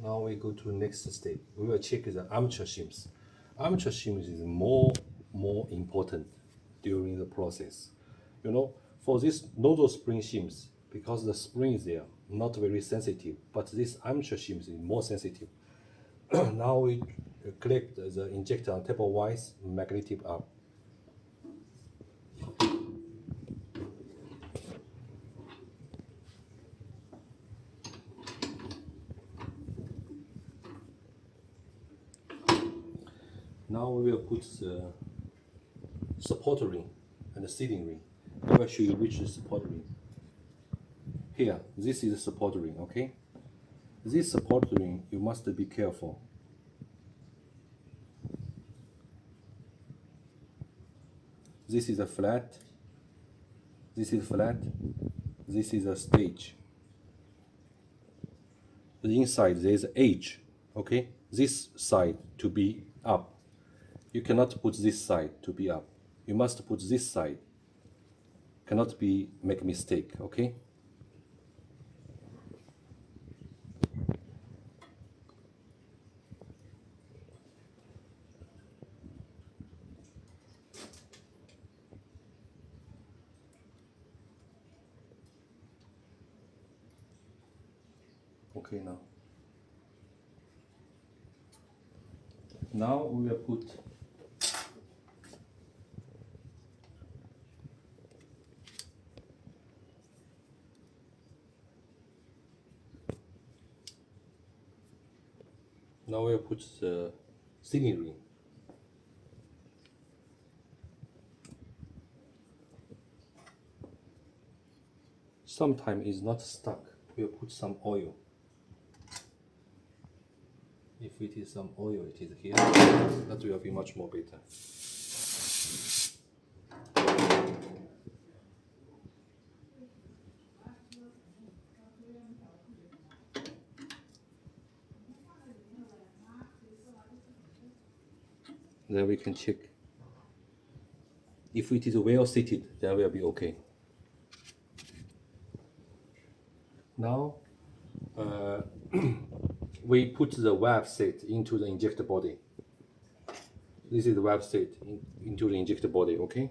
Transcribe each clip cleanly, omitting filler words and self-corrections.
Now we go to the next step. We will check the armature shims. Armature shims is more important during the process. You know, for this nozzle spring shims, because the spring is there, not very sensitive, but this armature shims is more sensitive. Now we click the injector on taper wise, magnetic up. Now we will put the support ring and the sealing ring. I will show you which is support ring. Here, this is the support ring, okay? This support ring, you must be careful. This is a flat, this is flat, this is a stage. The inside there is an edge, okay? This side to be up. You cannot put this side to be up. You must put this side. Cannot be make mistake, okay? Okay, now we will put the sealing ring. Sometimes it's not stuck. We'll put some oil. If it is some oil, it is here. That will be much more better. Then we can check. If it is well seated, then will be okay. Now, we put the valve set into the injector body. This is the valve set into the injector body, okay?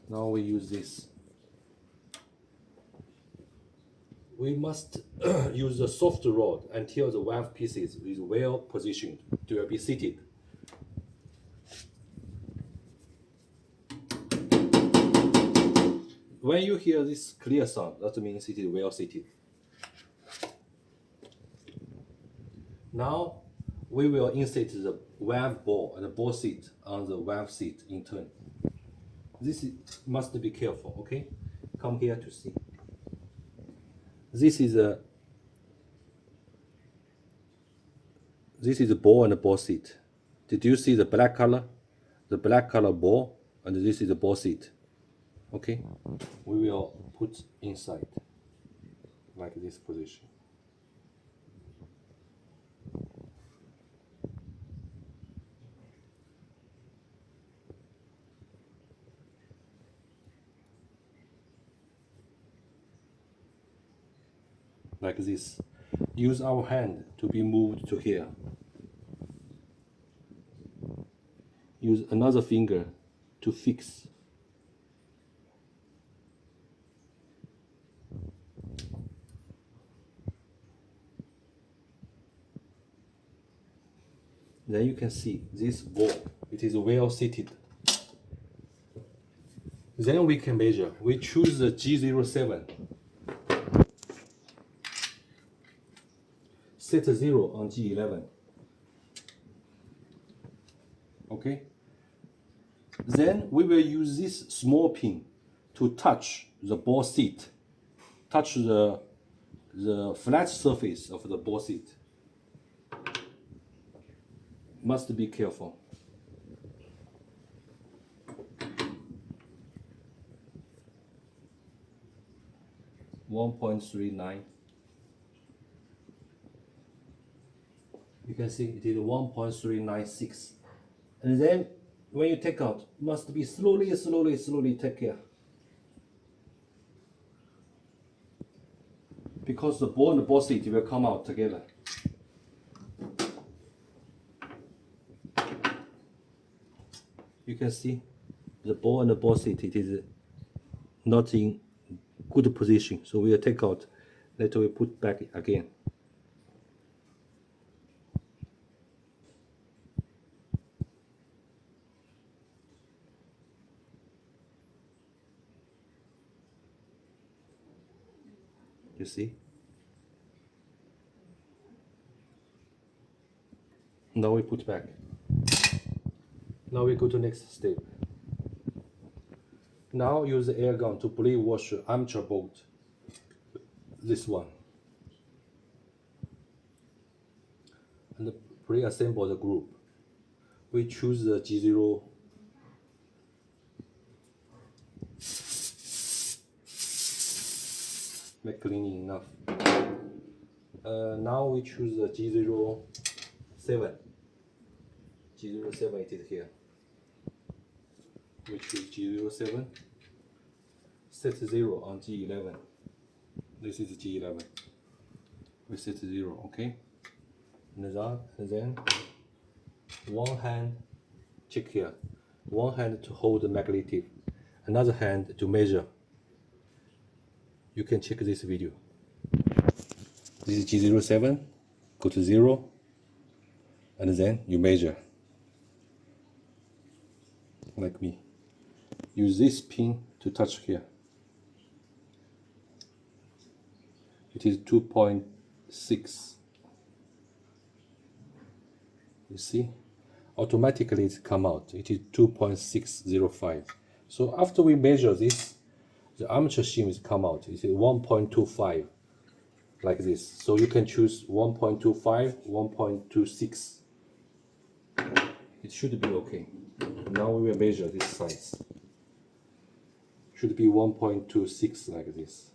Now we use this. We must use the soft rod until the valve pieces is well positioned to be seated. When you hear this clear sound, that means it is well seated. Now we will insert the valve ball and the ball seat on the valve seat in turn. This must be careful, okay? Come here to see. This is the ball and the ball seat. Did you see the black color? The black color ball, and this is the ball seat. Okay, we will put inside like this position. Like this. Use our hand to be moved to here. Use another finger to fix. Then you can see this ball, it is well seated. Then we can measure. We choose the G07. Set 0 on G11. Okay? Then we will use this small pin to touch the ball seat, touch the flat surface of the ball seat. Must be careful. .39. You can see it is 1.396. And then when you take out, must be slowly take care. because the ball and the ball seat will come out together. You can see the ball and the ball seat, it is not in good position, so we will take out, later we put back again. You see? Now we put back. Now we go to next step. Now use the air gun to pre-wash the armature bolt. This one. And pre-assemble the group. We choose the G0. Make cleaning enough. Now we choose the G07. G07 it is here. We choose G07. Set 0 on G11. This is G11. We set 0, okay? And then one hand, check here. One hand to hold the magnetic, another hand to measure. You can check this video. This is G07, go to 0, and then you measure. Like me. Use this pin to touch here. It is 2.6. You see? Automatically it come out. It is 2.605. So after we measure this, the armature shim is come out. It is 1.25, like this. So you can choose 1.25, 1.26. It should be okay. Now we will measure this size. Should be 1.26 like this.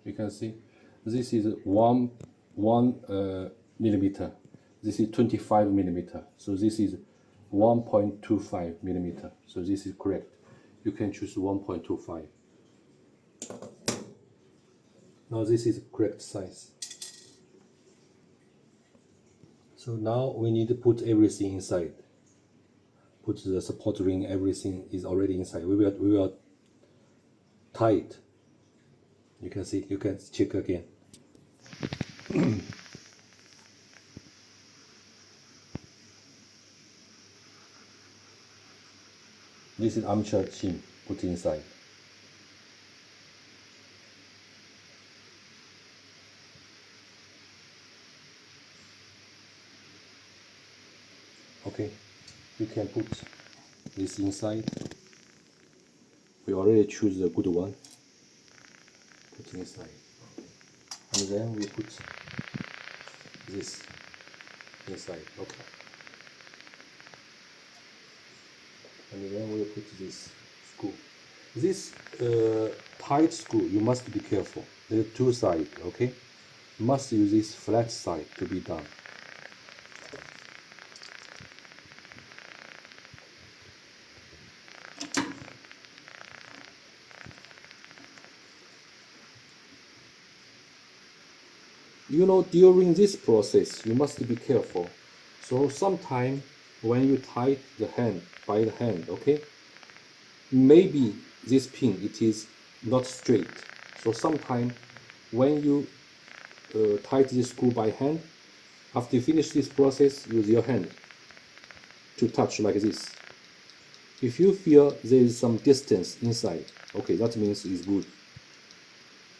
You can see this is one millimeter. This is 25 millimeter. So this is 1.25 millimeter. So this is correct. You can choose 1.25. Now this is correct size. So now we need to put everything inside. Put the support ring, everything is already inside. We will tie it. You can see, you can check again. This is armature shim put inside. Okay, you can put this inside. We already choose the good one. Put inside. And then we put this inside. Okay. And then we put this screw. This tight screw, you must be careful. There are two sides, okay? You must use this flat side to be done. You know, during this process, you must be careful. So sometimes when you tie the hand by the hand, okay, maybe this pin it is not straight. So sometimes when you tie this screw by hand, after you finish this process, use your hand to touch like this. If you feel there is some distance inside, okay, that means it's good.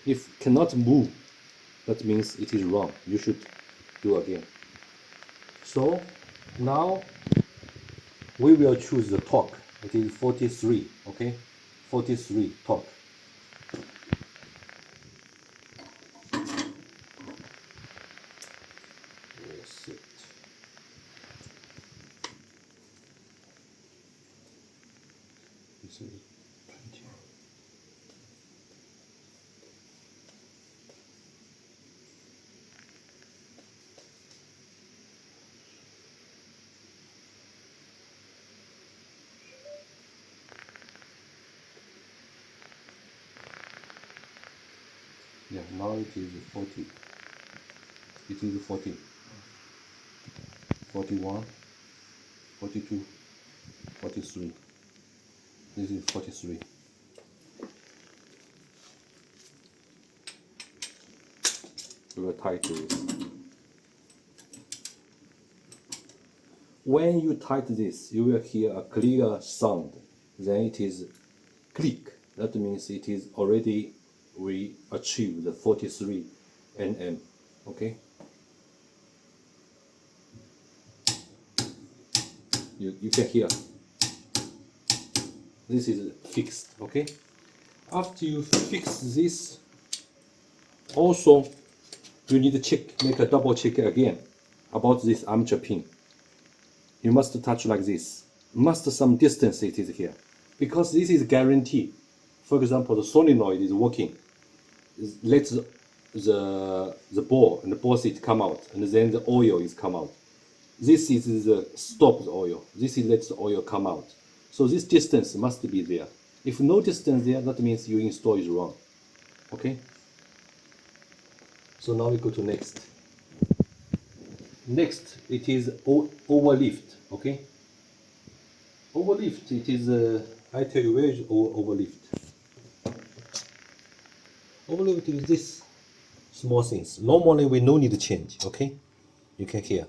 If cannot move, that means it is wrong. You should do again. So now we will choose the torque. It is 43, okay? 43 torque. That's it. This is 20. now it is 40. It is 40, 41, 42, 43. This is 43. We will tighten this. When you tighten this, you will hear a clear sound. Then it is click. That means it is already we achieved the 43 nm. Okay. You can hear. This is fixed. Okay. After you fix this, also you need to check, make a double check again about this armature pin. You must touch like this. Must some distance it is here, because this is guaranteed. For example, the solenoid is working. Let the ball and the ball seat come out, and then the oil is come out. This is the stop the oil. This is let the oil come out. So this distance must be there. If no distance there, that means you install is wrong. Okay. So now we go to next. Next, it is overlift. Okay. Overlift. It is. I tell you where is overlift. Overlift is this small things. Normally we no need to change. Okay. You can hear.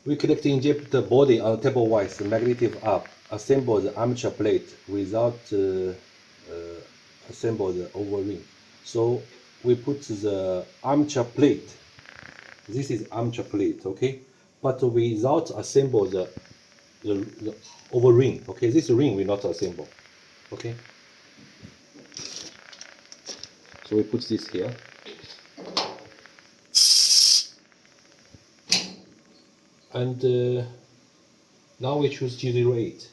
We connect the injector body on table wise, magnetic up. Assemble the armature plate without assemble the O-ring. So we put the armature plate. This is armature plate, okay? But without assemble the O-ring. Okay, this ring we not assemble. Okay. So we put this here. And now we choose G08.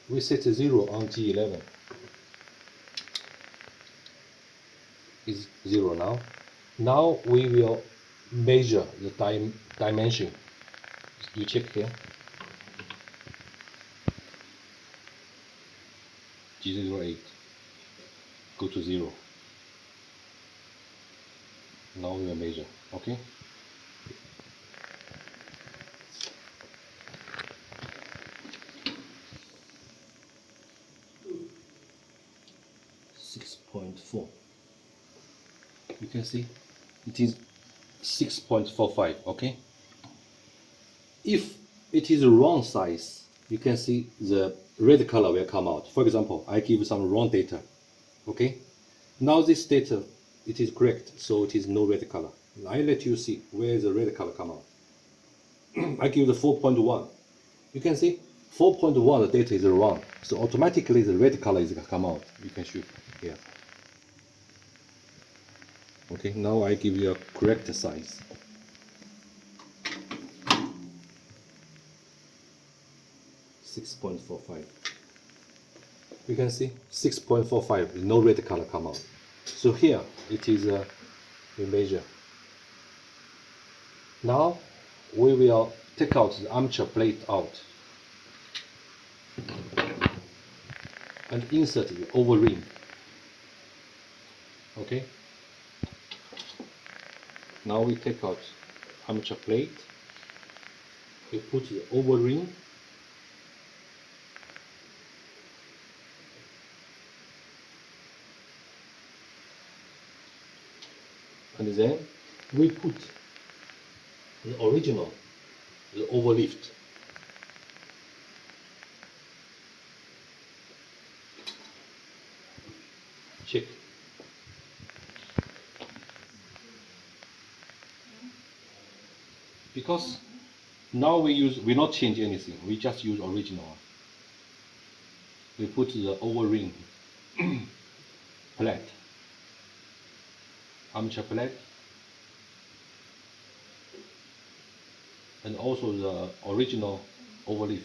We set a 0 on G11. Is 0 now. Now we will measure the dimension. You check here. G08. Go to 0. Now we will measure. Okay. You can see it is 6.45. okay. If it is the wrong size, you can see the red color will come out. For example, I give some wrong data. Okay. Now this data, it is correct, so it is no red color. I let you see where the red color come out. I give the 4.1. You can see 4.1 the data is wrong, so automatically the red color is come out. You can shoot here. Okay, now I give you a correct size. .45. You can see 6.45. No red color come out. So here it is we measure. Now we will take out the armature plate out and insert the O-ring. Okay. Now we take out armature plate. We put the O-ring. And then we put the original, the overlift. Check. Because now we not change anything, we just use original. We put the O-ring plate, armature plate, and also the original overlift.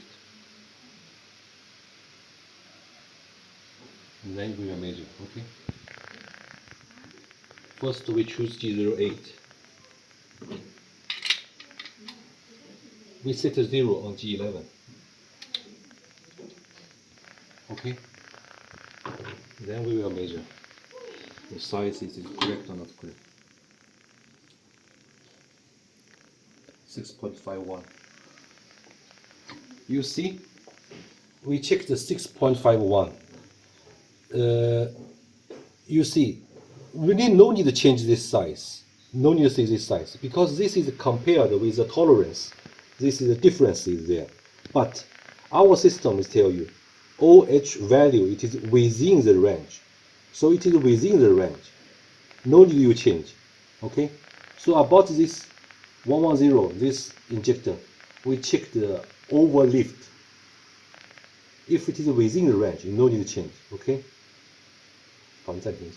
And then we will measure. Okay. First we choose G08. We set a 0 on G11. Okay. Then we will measure the size is correct or not correct. 6.51. You see, we check the 6.51. You see, we no need to change this size. No need to change this size because this is compared with the tolerance. This is the difference is there. But our system is tell you, OH value it is within the range. So it is within the range. No need to change. Okay. So about this 110, this injector, we check the overlift. If it is within the range, you no need to change. Okay. 好，你暂停一下。